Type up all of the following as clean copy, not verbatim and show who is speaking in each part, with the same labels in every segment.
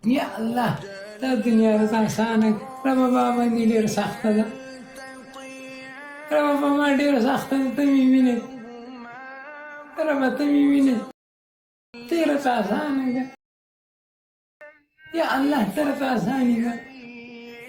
Speaker 1: یا الله دا دنیا راته اسانه کړه ربه ما باندې ډېره سخته ده ربه په ما ډېره سخته ده ته مې وینې ربه ته مې وینې ته یې راته اسانه کړه یا الله ته راته اساني کړه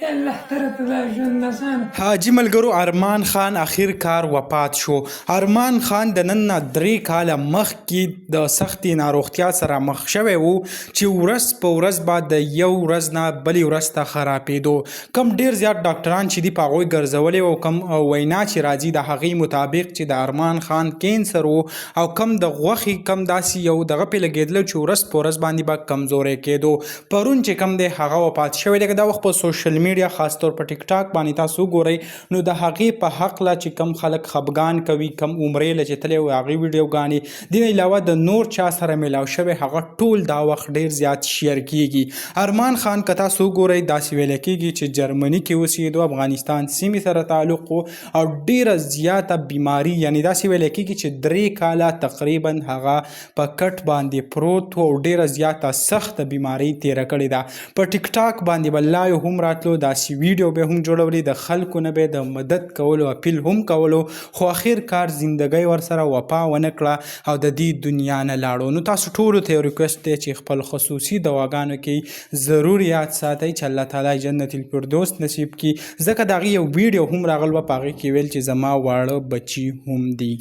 Speaker 1: یا الله ته راته دا ژوند اسانه.
Speaker 2: حاجي ملګرو ارمان خان اخر کار وفات شو. ارمان خان د نن نه 3 کاله مخکې د سختې ناروغتیا سره مخ شوی و چې ورځ په ورځ به د یو ورځ نه بلې ورځ ته خرابېدو. کم ډېر زیات ډاکټران چې دي په هغوی ګرځولې او کم وینا چې راځي د هغې مطابق چې د ارمان خان کینسر و او کم د غوښې کم داسې یو دغه پې لګېدله چې ورځ په ورځ باندې به کمزوری کېدو. پرون چې کم دی هغه وفات شوی. لکه دا وخت په سوشل میډیا خاص طور په ټیک ټاک باندې تاسو وګورئ نو د هغې په هکله چې کم خلک خفګان کوي کم عمرې له چې تللی و هغې ویډیوګانې دې نه علاوه د نور چا سره میلاو شوی هغه ټول دا وخت ډېر زیات شیر کیږي. ارمان خان که تاسو وګورئ داسې ویلی کېږي چې جرمني کې اوسېدو افغانستان سیمې سره تعلق و او ډېره زیاته بیماري یعنې داسې ویلی کېږي چې 3 کاله تقریبا هغه په کټ باندې پروت و او ډېره زیاته سخته بیماري تېره کړې ده. په ټیک ټاک باندې به لایو هم راتلو داسې ویډیو به هم جوړولې د خلکو نه به د مدد کولو اپیل هم کولو خو اخر کار زندګۍ ورسره وفا ونه کړه او د دې دنیا نه لاړو. نو تاسو ټولو ته یو ریکویسټ دی چې خپل خصوصي دواګانو کې ضرور یاد ساتئ چې الله تعالی جنت الفردوس نصیب کړي. ځکه د هغې یو ویډیو هم راغلی و په هغې کې ویل چې زما واړه بچي هم دي.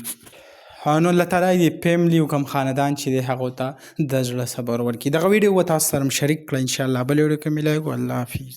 Speaker 2: نو الله تعالی دې فیملی او کوم خاندان چې دی هغو ته د زړه صبر ورکړي. دغه ویډیو به تاسو سره شریک کړه انشاءالله بلې ویډیو کې ملایږو. الله حافظ.